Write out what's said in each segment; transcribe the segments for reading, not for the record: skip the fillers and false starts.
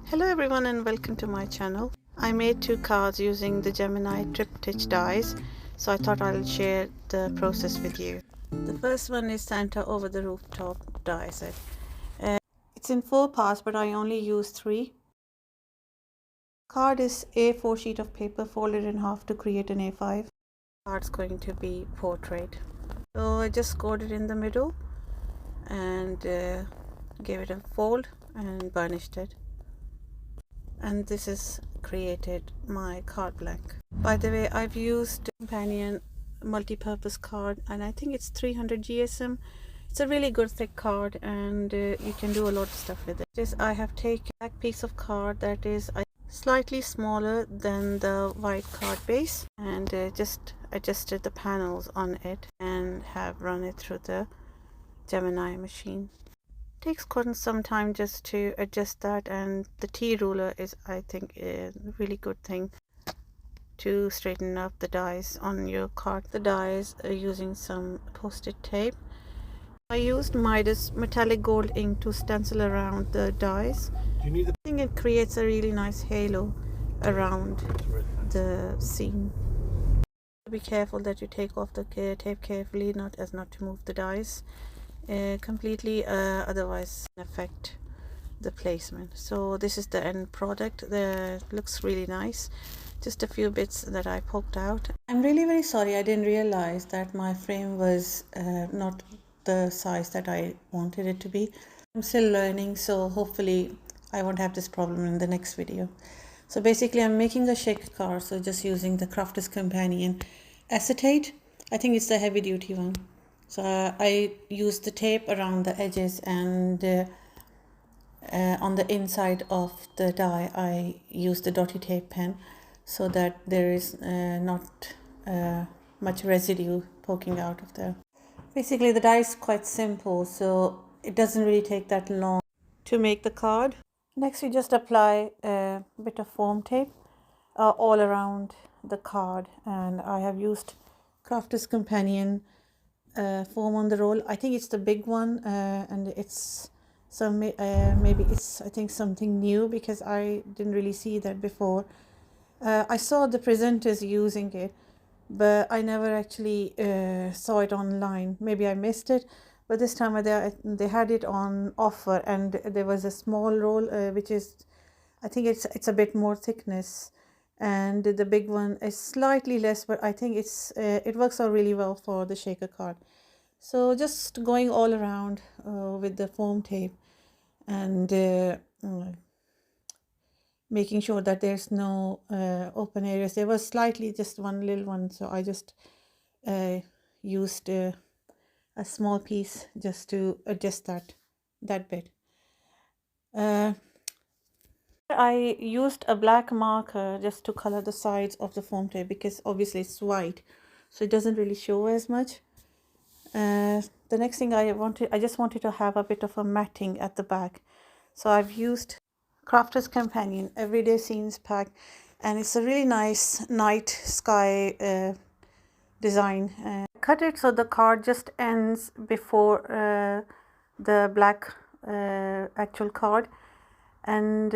Hello everyone and welcome to my channel. I made two cards using the Gemeni triptych dies, so I thought I'll share the process with you. The first one is Santa over the rooftop die set. It's in 4 parts but I only used 3. Card is A4 sheet of paper folded in half to create an A5. Card's going to be portrait. So I just scored it in the middle and gave it a fold and burnished it. And this is created my card blank. By the way, I've used companion multi-purpose card and I think it's 300 GSM. It's a really good thick card and you can do a lot of stuff with it. I have taken a piece of card that is slightly smaller than the white card base and just adjusted the panels on it and have run it through the Gemeni machine. Takes quite some time just to adjust that, and the T ruler is, I think, a really good thing to straighten up the dies on your card. The dies using some post-it tape. I used Midas metallic gold ink to stencil around the dies. I think it creates a really nice halo around the scene. Be careful that you take off the tape carefully, not to move the dies completely, otherwise affect the placement. So this is the end product. Looks really nice. Just a few bits that I poked out. I'm really very sorry, I didn't realize that my frame was not the size that I wanted it to be. I'm still learning, so hopefully I won't have this problem in the next video. So basically I'm making a shaker card, so just using the Crafter's Companion acetate. I think it's the heavy duty one. So I used the tape around the edges, and on the inside of the die I used the dotty tape pen so that there is not much residue poking out of there. Basically the die is quite simple, so it doesn't really take that long to make the card. Next we just apply a bit of foam tape all around the card, and I have used Crafter's Companion foam on the roll. I think it's the big one, and it's some maybe it's, I think, something new because I didn't really see that before. I saw the presenters using it, but I never actually saw it online. Maybe I missed it, but this time they had it on offer, and there was a small roll which is, I think it's a bit more thickness, and the big one is slightly less, but I think it works out really well for the shaker card. So just going all around with the foam tape and making sure that there's no open areas. There was slightly just one little one, so I just used a small piece just to adjust that bit. I used a black marker just to color the sides of the foam tape because obviously it's white, so it doesn't really show as much. The next thing I just wanted to have a bit of a matting at the back, so I've used Crafter's Companion Everyday Scenes pack, and it's a really nice night sky design. Cut it so the card just ends before the black actual card, and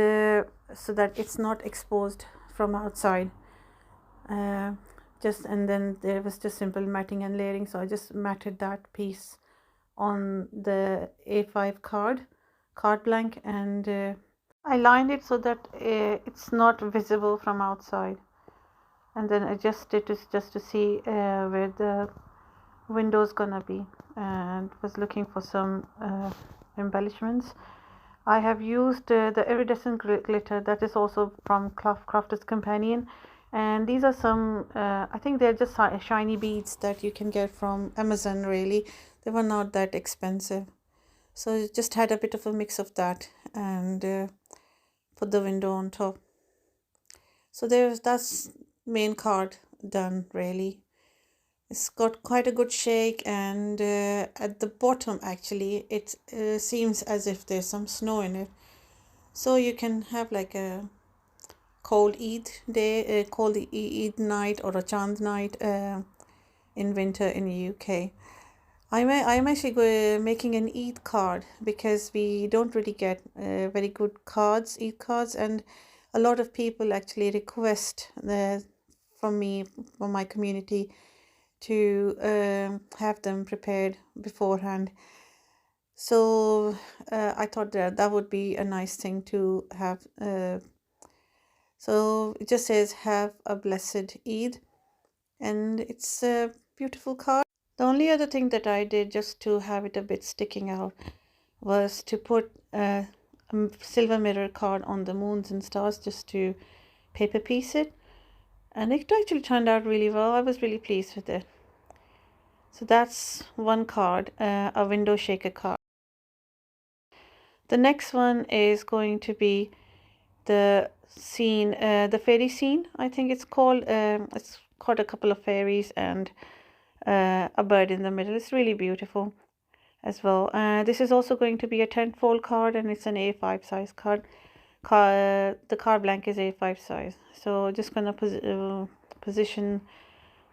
so that it's not exposed from outside. And then there was just simple matting and layering, so I just matted that piece on the A5 card blank, and I lined it so that it's not visible from outside, and then adjusted just to see where the window's gonna be, and was looking for some embellishments. I have used the iridescent glitter that is also from Crafter's Companion, and these are some I think they're just shiny beads that you can get from Amazon. Really, they were not that expensive, so just had a bit of a mix of that and put the window on top. So that's main card done. Really, it's got quite a good shake, and at the bottom actually it seems as if there's some snow in it, so you can have like a cold Eid day, cold Eid night, or a Chand night in winter in the UK. I'm actually making an Eid card because we don't really get very good cards, Eid cards, and a lot of people actually request from me, from my community, to have them prepared beforehand. So I thought that that would be a nice thing to have. So it just says, "Have a blessed Eid," and it's a beautiful card. The only other thing that I did just to have it a bit sticking out was to put a silver mirror card on the moons and stars, just to paper piece it, and it actually turned out really well. I was really pleased with it. So that's one card, a window shaker card. The next one is going to be the scene, the fairy scene, I think it's called. It's got a couple of fairies and a bird in the middle. It's really beautiful as well. This is also going to be a 10-fold card, and it's an A5 size card. The card blank is A5 size. So just gonna position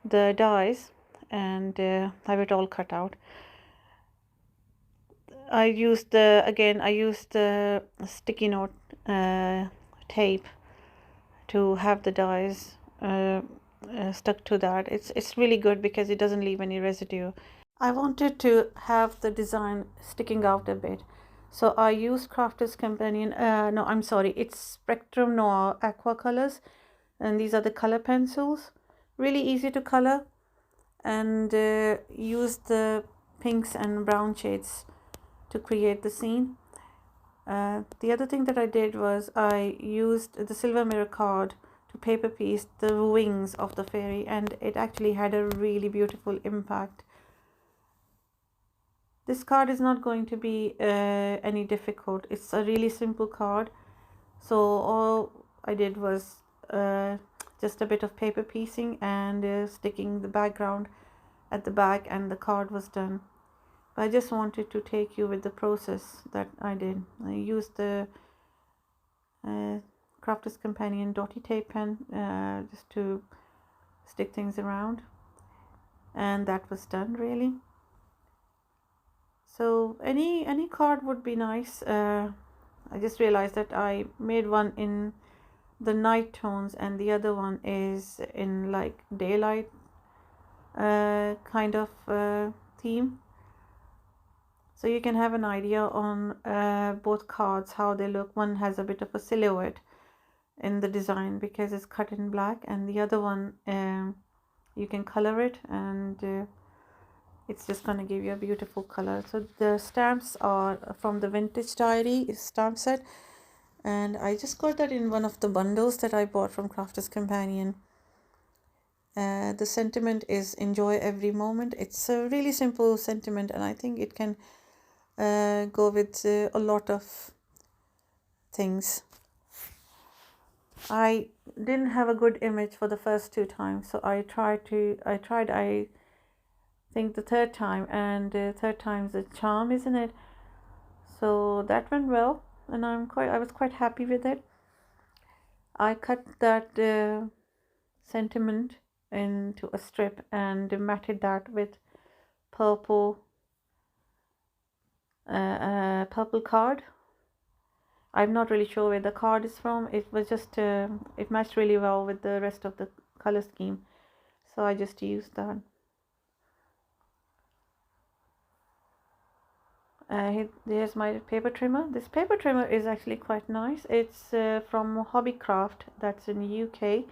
the dies and have it all cut out. I used the sticky note tape to have the dies stuck to that. It's really good because it doesn't leave any residue. I wanted to have the design sticking out a bit, so I used Crafter's Companion. No, I'm sorry, it's Spectrum Noir Aqua Colors, and these are the color pencils. Really easy to color, and use the pinks and brown shades to create the scene. The other thing that I did was I used the silver mirror card to paper piece the wings of the fairy, and it actually had a really beautiful impact. This card is not going to be any difficult. It's a really simple card. So all I did was just a bit of paper piecing and sticking the background at the back, and the card was done. But I just wanted to take you with the process that I did. I used the Crafter's Companion dotty tape pen just to stick things around, and that was done really. So any card would be nice. I just realized that I made one in the night tones and the other one is in like daylight kind of theme. So you can have an idea on both cards how they look. One has a bit of a silhouette in the design because it's cut in black, and the other one you can color it, and it's just going to give you a beautiful color. So the stamps are from the Vintage Diary stamp set, and I just got that in one of the bundles that I bought from Crafter's Companion. The sentiment is enjoy every moment. It's a really simple sentiment, and I think it can go with a lot of things. I didn't have a good image for the first two times, so I think the third time, and third time's a charm, isn't it? So that went well, and I was quite happy with it. I cut that sentiment into a strip and matted that with purple card. I'm not really sure where the card is from. It was just it matched really well with the rest of the color scheme, so I just used that. Here's my paper trimmer. This paper trimmer is actually quite nice. It's from Hobbycraft, that's in the UK,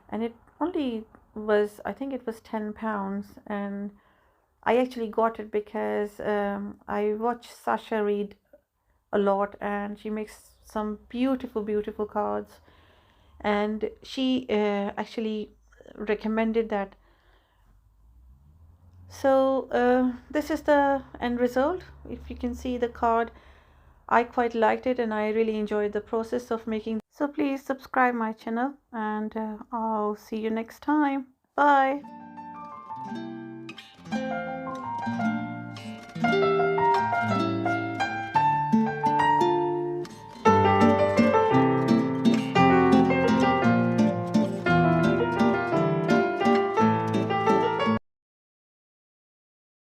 and it only was, I think it was £10, and I actually got it because I watch Sasha read a lot, and she makes some beautiful cards, and she actually recommended that. So this is the end result. If you can see the card, I quite liked it, and I really enjoyed the process of making. So please subscribe my channel, and I'll see you next time. Bye.